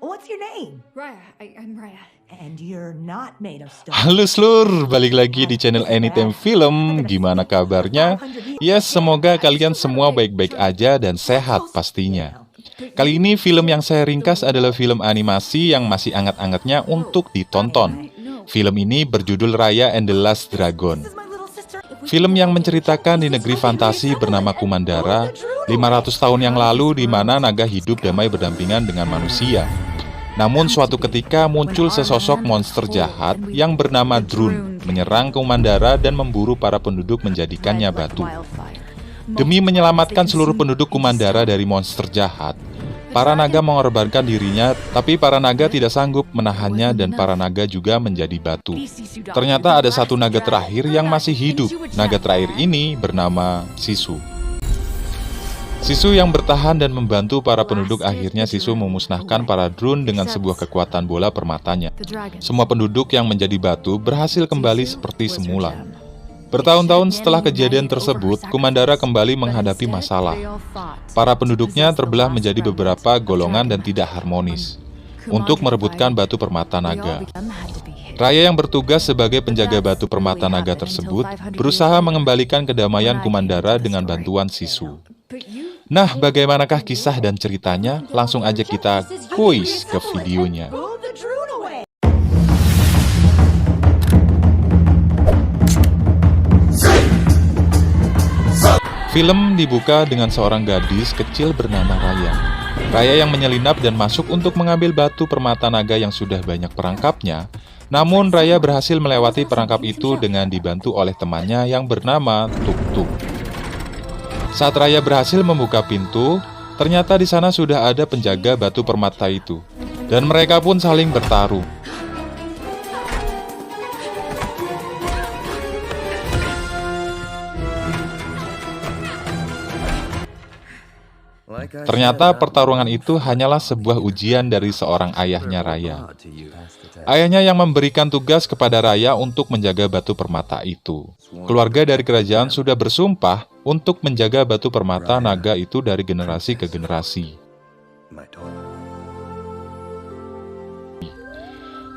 What's your name? Raya, I'm Raya. And you're not made of stone. Halo seluruh, balik lagi di channel Anytime Film. Gimana kabarnya? Ya, semoga kalian semua baik-baik aja dan sehat pastinya. Kali ini film yang saya ringkas adalah film animasi yang masih anget-angetnya untuk ditonton. Film ini berjudul Raya and the Last Dragon. Film yang menceritakan di negeri fantasi bernama Kumandara 500 tahun yang lalu, di mana naga hidup damai berdampingan dengan manusia. Namun suatu ketika muncul sesosok monster jahat yang bernama Drun menyerang Kumandara dan memburu para penduduk menjadikannya batu. Demi menyelamatkan seluruh penduduk Kumandara dari monster jahat, para naga mengorbankan dirinya, tapi para naga tidak sanggup menahannya dan para naga juga menjadi batu. Ternyata ada satu naga terakhir yang masih hidup. Naga terakhir ini bernama Sisu. Sisu yang bertahan dan membantu para penduduk. Akhirnya Sisu memusnahkan para Drun dengan sebuah kekuatan bola permatanya. Semua penduduk yang menjadi batu berhasil kembali seperti semula. Bertahun-tahun setelah kejadian tersebut, Kumandara kembali menghadapi masalah. Para penduduknya terbelah menjadi beberapa golongan dan tidak harmonis untuk merebutkan batu permata naga. Raya yang bertugas sebagai penjaga batu permata naga tersebut berusaha mengembalikan kedamaian Kumandara dengan bantuan Sisu. Nah, bagaimanakah kisah dan ceritanya? Langsung aja kita kuis ke videonya. Film dibuka dengan seorang gadis kecil bernama Raya. Raya yang menyelinap dan masuk untuk mengambil batu permata naga yang sudah banyak perangkapnya. Namun Raya berhasil melewati perangkap itu dengan dibantu oleh temannya yang bernama Tuk Tuk. Saat Raya berhasil membuka pintu, ternyata di sana sudah ada penjaga batu permata itu, dan mereka pun saling bertarung. Ternyata pertarungan itu hanyalah sebuah ujian dari seorang ayahnya Raya. Ayahnya yang memberikan tugas kepada Raya untuk menjaga batu permata itu. Keluarga dari kerajaan sudah bersumpah untuk menjaga batu permata naga itu dari generasi ke generasi.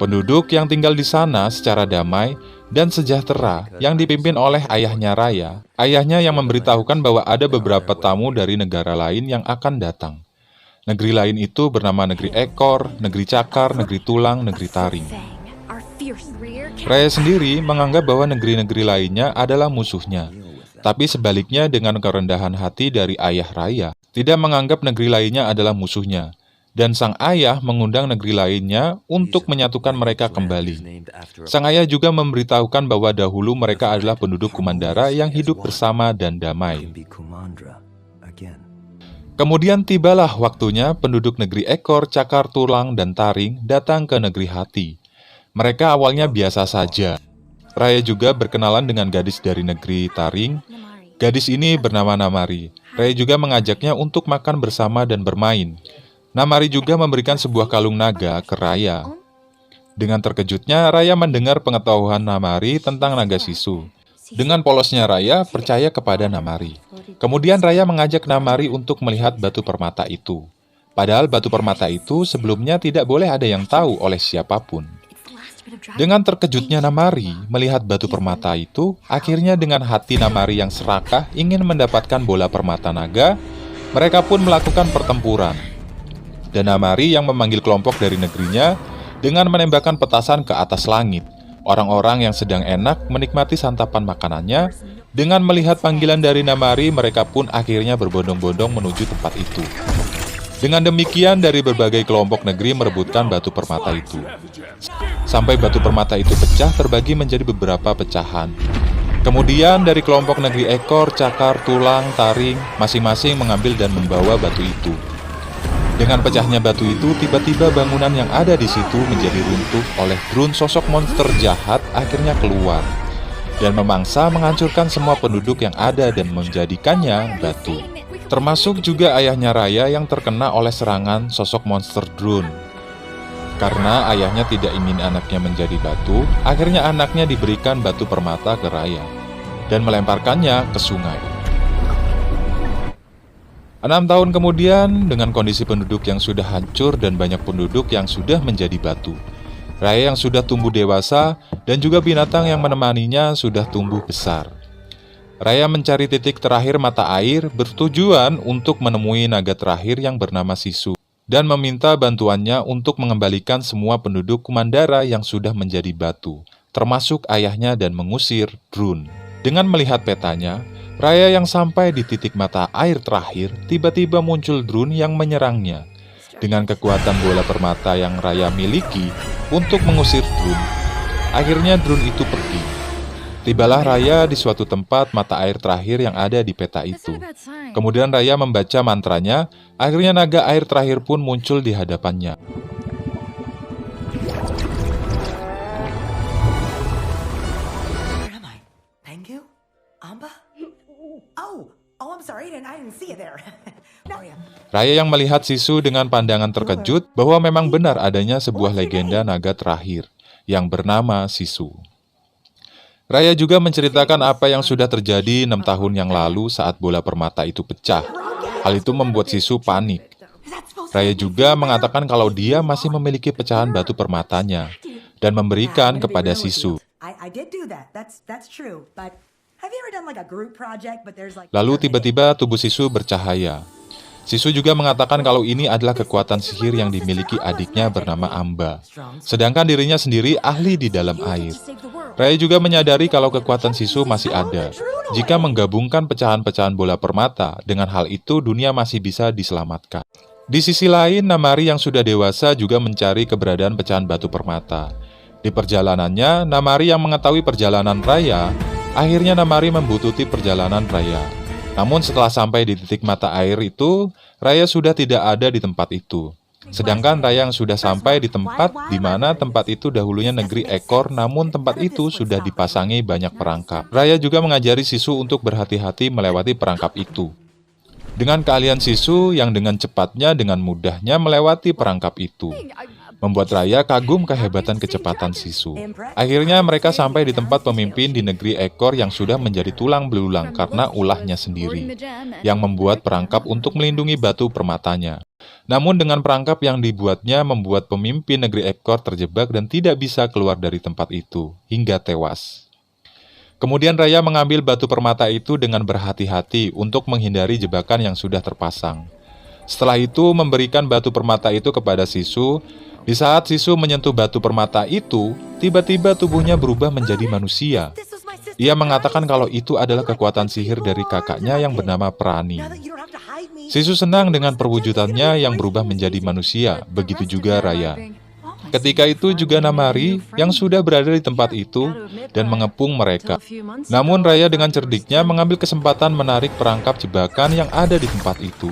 Penduduk yang tinggal di sana secara damai dan sejahtera yang dipimpin oleh ayahnya Raya. Ayahnya yang memberitahukan bahwa ada beberapa tamu dari negara lain yang akan datang. Negeri lain itu bernama negeri ekor, negeri cakar, negeri tulang, negeri taring. Raya sendiri menganggap bahwa negeri-negeri lainnya adalah musuhnya. Tapi sebaliknya, dengan kerendahan hati dari ayah Raya, tidak menganggap negeri lainnya adalah musuhnya. Dan sang ayah mengundang negeri lainnya untuk menyatukan mereka kembali. Sang ayah juga memberitahukan bahwa dahulu mereka adalah penduduk Kumandara yang hidup bersama dan damai. Kemudian tibalah waktunya penduduk negeri ekor, cakar, tulang, dan taring datang ke negeri hati. Mereka awalnya biasa saja. Raya juga berkenalan dengan gadis dari negeri taring. Gadis ini bernama Namari. Raya juga mengajaknya untuk makan bersama dan bermain. Namari juga memberikan sebuah kalung naga ke Raya. Dengan terkejutnya, Raya mendengar pengetahuan Namari tentang naga Sisu. Dengan polosnya Raya percaya kepada Namari. Kemudian Raya mengajak Namari untuk melihat batu permata itu. Padahal batu permata itu sebelumnya tidak boleh ada yang tahu oleh siapapun. Dengan terkejutnya Namari melihat batu permata itu, akhirnya dengan hati Namari yang serakah ingin mendapatkan bola permata naga, mereka pun melakukan pertempuran. Dan Namari yang memanggil kelompok dari negerinya dengan menembakkan petasan ke atas langit. Orang-orang yang sedang enak menikmati santapan makanannya. Dengan melihat panggilan dari Namari, mereka pun akhirnya berbondong-bondong menuju tempat itu. Dengan demikian, dari berbagai kelompok negeri merebutkan batu permata itu. Sampai batu permata itu pecah terbagi menjadi beberapa pecahan. Kemudian dari kelompok negeri ekor, cakar, tulang, taring, masing-masing mengambil dan membawa batu itu. Dengan pecahnya batu itu, tiba-tiba bangunan yang ada di situ menjadi runtuh oleh Drun. Sosok monster jahat akhirnya keluar dan memangsa menghancurkan semua penduduk yang ada dan menjadikannya batu. Termasuk juga ayahnya Raya yang terkena oleh serangan sosok monster Drun. Karena ayahnya tidak ingin anaknya menjadi batu, akhirnya anaknya diberikan batu permata ke Raya dan melemparkannya ke sungai. 6 tahun kemudian, dengan kondisi penduduk yang sudah hancur dan banyak penduduk yang sudah menjadi batu, Raya yang sudah tumbuh dewasa dan juga binatang yang menemaninya sudah tumbuh besar. Raya mencari titik terakhir mata air bertujuan untuk menemui naga terakhir yang bernama Sisu dan meminta bantuannya untuk mengembalikan semua penduduk Kumandara yang sudah menjadi batu, termasuk ayahnya, dan mengusir Drun. Dengan melihat petanya, Raya yang sampai di titik mata air terakhir, tiba-tiba muncul Drun yang menyerangnya. Dengan kekuatan bola permata yang Raya miliki untuk mengusir Drun, akhirnya Drun itu pergi. Tibalah Raya di suatu tempat mata air terakhir yang ada di peta itu. Kemudian Raya membaca mantranya, akhirnya naga air terakhir pun muncul di hadapannya. Where am I? Pengu? Amba? Oh, I'm sorry, I didn't see you there. No, yeah. Raya yang melihat Sisu dengan pandangan terkejut bahwa memang benar adanya sebuah legenda naga terakhir yang bernama Sisu. Raya juga menceritakan apa yang sudah terjadi 6 tahun yang lalu saat bola permata itu pecah. Hal itu membuat Sisu panik. Raya juga mengatakan kalau dia masih memiliki pecahan batu permatanya dan memberikan kepada Sisu. I did do that. That's true. But have you ever done like a group project but there's like Lalu tiba-tiba tubuh Sisu bercahaya. Sisu juga mengatakan kalau ini adalah kekuatan sihir yang dimiliki adiknya bernama Amba. Sedangkan dirinya sendiri ahli di dalam air. Raya juga menyadari kalau kekuatan Sisu masih ada. Jika menggabungkan pecahan-pecahan bola permata, dengan hal itu dunia masih bisa diselamatkan. Di sisi lain, Namari yang sudah dewasa juga mencari keberadaan pecahan batu permata. Di perjalanannya, Namari yang mengetahui perjalanan Raya, akhirnya Namari membututi perjalanan Raya. Namun setelah sampai di titik mata air itu, Raya sudah tidak ada di tempat itu. Sedangkan Raya yang sudah sampai di tempat di mana tempat itu dahulunya negeri ekor, namun tempat itu sudah dipasangi banyak perangkap. Raya juga mengajari Sisu untuk berhati-hati melewati perangkap itu. Dengan keahlian Sisu yang dengan cepatnya dengan mudahnya melewati perangkap itu, membuat Raya kagum kehebatan kecepatan Sisu. Akhirnya mereka sampai di tempat pemimpin di negeri ekor yang sudah menjadi tulang belulang karena ulahnya sendiri, yang membuat perangkap untuk melindungi batu permatanya. Namun dengan perangkap yang dibuatnya membuat pemimpin negeri ekor terjebak dan tidak bisa keluar dari tempat itu, hingga tewas. Kemudian Raya mengambil batu permata itu dengan berhati-hati untuk menghindari jebakan yang sudah terpasang. Setelah itu memberikan batu permata itu kepada Sisu. Di saat Sisu menyentuh batu permata itu, tiba-tiba tubuhnya berubah menjadi manusia. Ia mengatakan kalau itu adalah kekuatan sihir dari kakaknya yang bernama Prani. Sisu senang dengan perwujudannya yang berubah menjadi manusia, begitu juga Raya. Ketika itu juga Namari yang sudah berada di tempat itu dan mengepung mereka. Namun Raya dengan cerdiknya mengambil kesempatan menarik perangkap jebakan yang ada di tempat itu.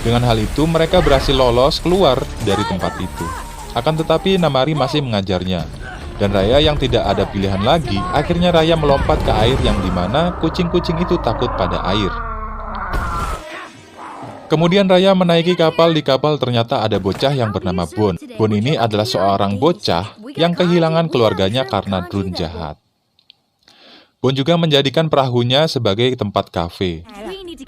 Dengan hal itu mereka berhasil lolos keluar dari tempat itu. Akan tetapi Namari masih mengajarnya. Dan Raya yang tidak ada pilihan lagi, akhirnya Raya melompat ke air yang dimana kucing-kucing itu takut pada air. Kemudian Raya menaiki kapal. Di kapal ternyata ada bocah yang bernama Bon. Bon ini adalah seorang bocah yang kehilangan keluarganya karena Drun jahat. Bon juga menjadikan perahunya sebagai tempat kafe.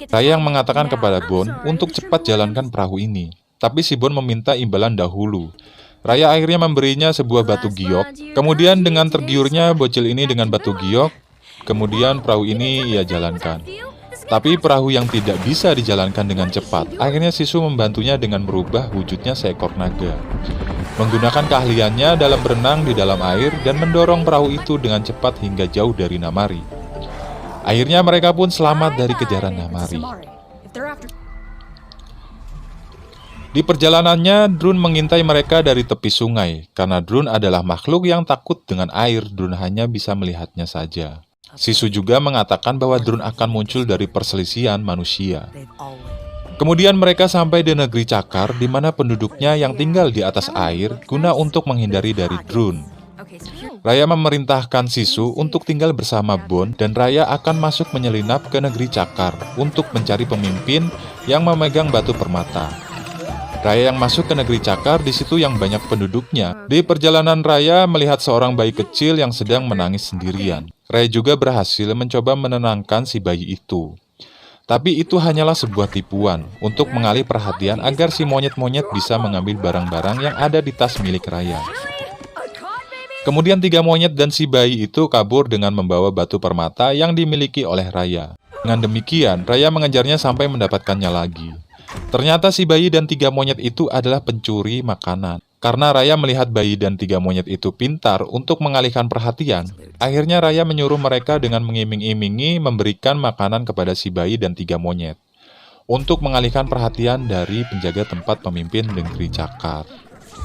Raya yang mengatakan kepada Bon untuk cepat jalankan perahu ini. Tapi si Bon meminta imbalan dahulu. Raya akhirnya memberinya sebuah batu giok. Kemudian dengan tergiurnya bocil ini dengan batu giok, kemudian perahu ini ia jalankan. Tapi perahu yang tidak bisa dijalankan dengan cepat. Akhirnya Sisu membantunya dengan merubah wujudnya seekor naga. Menggunakan keahliannya dalam berenang di dalam air dan mendorong perahu itu dengan cepat hingga jauh dari Namari. Akhirnya mereka pun selamat dari kejaran Namari. Di perjalanannya, Drun mengintai mereka dari tepi sungai. Karena Drun adalah makhluk yang takut dengan air, Drun hanya bisa melihatnya saja. Sisu juga mengatakan bahwa Drun akan muncul dari perselisihan manusia. Kemudian mereka sampai di negeri Cakar, di mana penduduknya yang tinggal di atas air, guna untuk menghindari dari Drun. Raya memerintahkan Sisu untuk tinggal bersama Bon, dan Raya akan masuk menyelinap ke negeri Cakar untuk mencari pemimpin yang memegang batu permata. Raya yang masuk ke negeri Cakar, di situ yang banyak penduduknya. Di perjalanan Raya melihat seorang bayi kecil yang sedang menangis sendirian. Raya juga berhasil mencoba menenangkan si bayi itu. Tapi itu hanyalah sebuah tipuan untuk mengalih perhatian agar si monyet-monyet bisa mengambil barang-barang yang ada di tas milik Raya. Kemudian 3 monyet dan si bayi itu kabur dengan membawa batu permata yang dimiliki oleh Raya. Dengan demikian, Raya mengejarnya sampai mendapatkannya lagi. Ternyata si bayi dan 3 monyet itu adalah pencuri makanan. Karena Raya melihat bayi dan 3 monyet itu pintar untuk mengalihkan perhatian, akhirnya Raya menyuruh mereka dengan mengiming-imingi memberikan makanan kepada si bayi dan 3 monyet untuk mengalihkan perhatian dari penjaga tempat pemimpin negeri Cakar.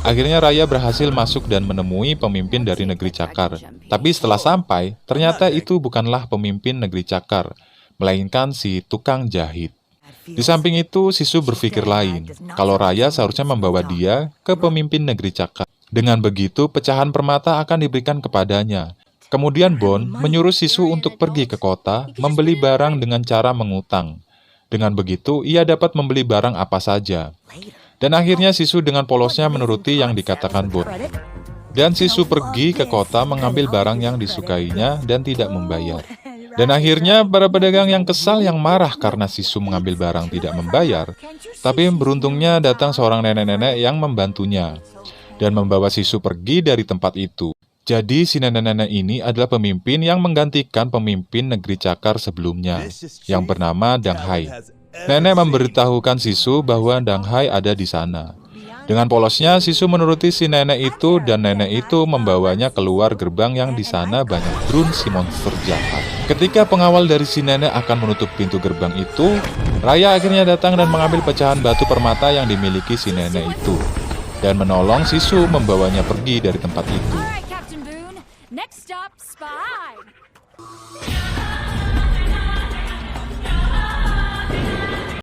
Akhirnya Raya berhasil masuk dan menemui pemimpin dari negeri Cakar. Tapi setelah sampai, ternyata itu bukanlah pemimpin negeri Cakar, melainkan si tukang jahit. Di samping itu, Sisu berpikir lain, kalau Raya seharusnya membawa dia ke pemimpin negeri Cakar. Dengan begitu, pecahan permata akan diberikan kepadanya. Kemudian Bon menyuruh Sisu untuk pergi ke kota, membeli barang dengan cara mengutang. Dengan begitu, ia dapat membeli barang apa saja. Dan akhirnya Sisu dengan polosnya menuruti yang dikatakan Bon. Dan Sisu pergi ke kota mengambil barang yang disukainya dan tidak membayar. Dan akhirnya para pedagang yang kesal yang marah karena Sisu mengambil barang tidak membayar. Tapi beruntungnya datang seorang nenek-nenek yang membantunya dan membawa Sisu pergi dari tempat itu. Jadi si nenek-nenek ini adalah pemimpin yang menggantikan pemimpin negeri Cakar sebelumnya, yang bernama Dang Hai. Nenek memberitahukan Sisu bahwa Dang Hai ada di sana. Dengan polosnya, Sisu menuruti si nenek itu dan nenek itu membawanya keluar gerbang yang di sana banyak drone si monster jahat. Ketika pengawal dari si nenek akan menutup pintu gerbang itu, Raya akhirnya datang dan mengambil pecahan batu permata yang dimiliki si nenek itu dan menolong Sisu membawanya pergi dari tempat itu. All right, Captain Boone. Next stop, Spy.